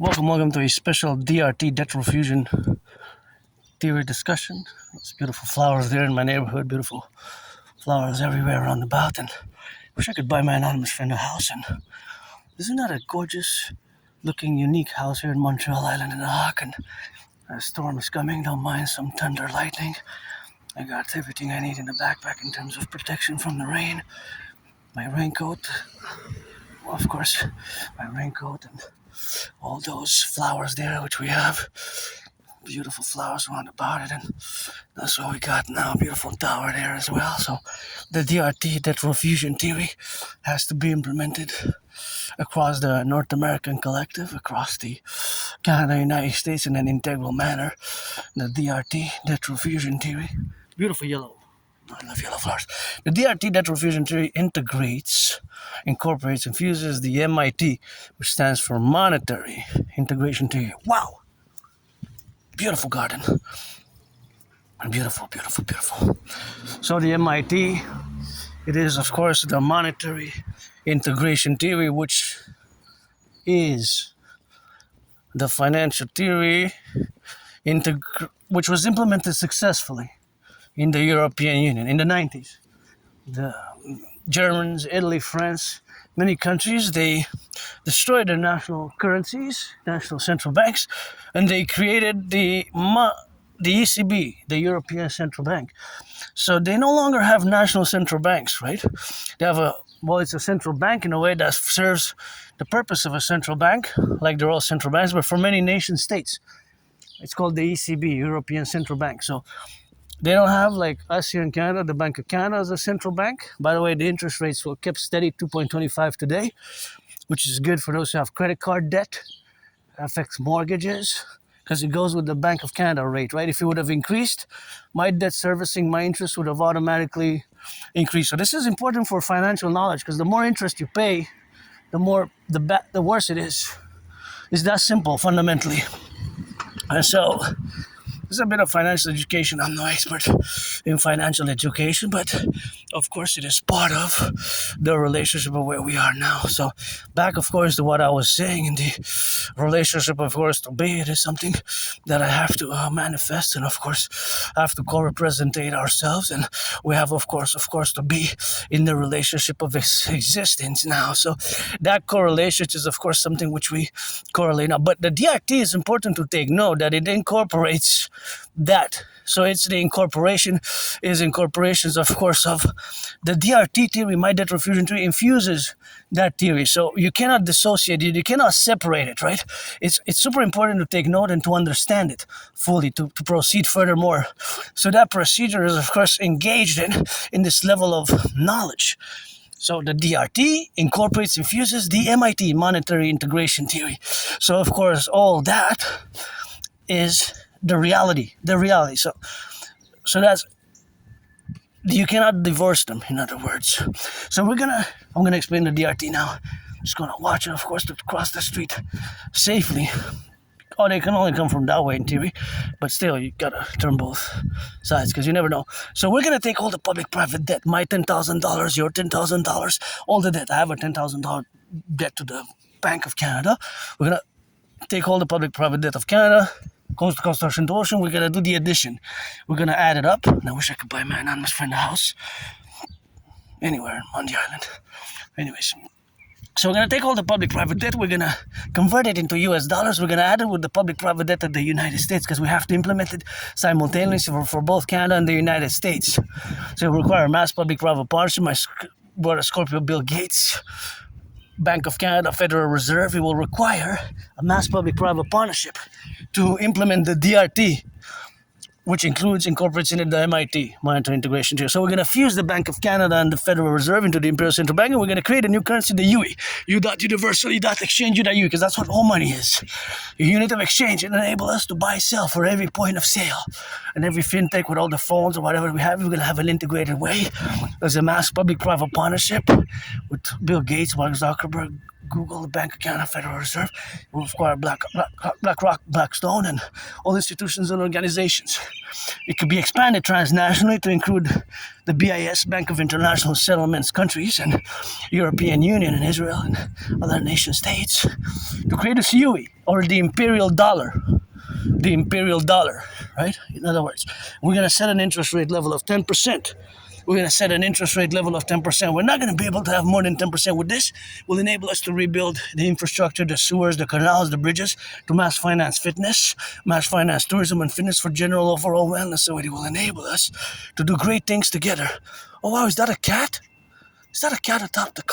Welcome to a special DRT debt refusion theory discussion. There's beautiful flowers there in my neighborhood, beautiful flowers everywhere around about, and wish I could buy my anonymous friend a house. And isn't that a gorgeous looking, unique house here in Montreal Island in the Hawk? And a storm is coming, don't mind some thunder, lightning. I got everything I need in the backpack in terms of protection from the rain. My raincoat, well, of course, my raincoat and all those flowers there, which we have beautiful flowers around about it, and that's what we got now, beautiful tower there as well. So the DRT, that Refusion theory, has to be implemented across the North American Collectif, across the Canada, United States in an integral manner. The DRT, that Refusion theory, beautiful yellow, I love yellow flowers. The DRT, that Refusion theory, integrates, incorporates, and fuses the MIT, which stands for monetary integration theory. Wow! Beautiful garden. Beautiful, beautiful, beautiful. So the MIT, it is, of course, the monetary integration theory, which is the financial theory which was implemented successfully in the European Union in the 90s. The Germans, Italy, France, many countries, they destroyed their national currencies, national central banks, and they created the ECB, the European Central Bank. So they no longer have national central banks, right? They have it's a central bank in a way that serves the purpose of a central bank, like they're all central banks, but for many nation states. It's called the ECB, European Central Bank. So they don't have, like us here in Canada, the Bank of Canada as a central bank. By the way, the interest rates were kept steady, 2.25 today, which is good for those who have credit card debt. It affects mortgages because it goes with the Bank of Canada rate, right? If it would have increased, my debt servicing, my interest would have automatically increased. So this is important for financial knowledge because the more interest you pay, the worse it is. It's that simple, fundamentally. And so this is a bit of financial education. I'm no expert in financial education, but of course it is part of the relationship of where we are now. So back, of course, to what I was saying in the relationship, of course, to be, it is something that I have to manifest, and of course have to co-representate ourselves, and we have, of course, to be in the relationship of existence now. So that correlation is, of course, something which we correlate now. But the DRT is important to take note that it incorporates that. So it's the incorporations, of course, of the DRT theory, my debt refusion theory, infuses that theory. So you cannot dissociate it, you cannot separate it, right? It's super important to take note and to understand it fully, to proceed furthermore. So that procedure is, of course, engaged in this level of knowledge. So the DRT incorporates, infuses the MIT, monetary integration theory. So, of course, all that is the reality. So that's, you cannot divorce them, in other words. So I'm gonna explain the DRT now. Just gonna watch it, of course, to cross the street safely. Oh, they can only come from that way in theory, but still, you gotta turn both sides because you never know. So we're gonna take all the public-private debt, my $10,000, your $10,000, all the debt. I have a $10,000 debt to the Bank of Canada. We're gonna take all the public-private debt of Canada, coast to coast, ocean to ocean. We're gonna do the addition. We're gonna add it up. And I wish I could buy my anonymous friend a house anywhere on the island. Anyways, so we're gonna take all the public-private debt. We're gonna convert it into US dollars. We're gonna add it with the public-private debt of the United States because we have to implement it simultaneously for both Canada and the United States. So it will require a mass public-private partnership. My brother Scorpio Bill Gates, Bank of Canada, Federal Reserve, it will require a mass public-private partnership to implement the DRT, which incorporates in it the MIT, monetary integration theory. So we're going to fuse the Bank of Canada and the Federal Reserve into the Imperial Central Bank, and we're going to create a new currency, the UE, U.Universal, U.Exchange, U.UE, because that's what all money is. A unit of exchange. It enables us to buy, sell for every point of sale. And every fintech with all the phones or whatever we have, we're going to have an integrated way. There's a mass public-private partnership with Bill Gates, Mark Zuckerberg, Google, the bank account of Federal Reserve. It will require BlackRock, Blackstone, and all institutions and organizations. It could be expanded transnationally to include the BIS, Bank of International Settlements countries, and European Union and Israel and other nation states, to create a CUE, or the imperial dollar. The imperial dollar, right? In other words, we're going to set an interest rate level of 10%. We're going to set an interest rate level of 10%. We're not going to be able to have more than 10% with this. Will enable us to rebuild the infrastructure, the sewers, the canals, the bridges, to mass finance fitness, mass finance tourism and fitness for general overall wellness. So it will enable us to do great things together. Oh wow, is that a cat? Is that a cat atop the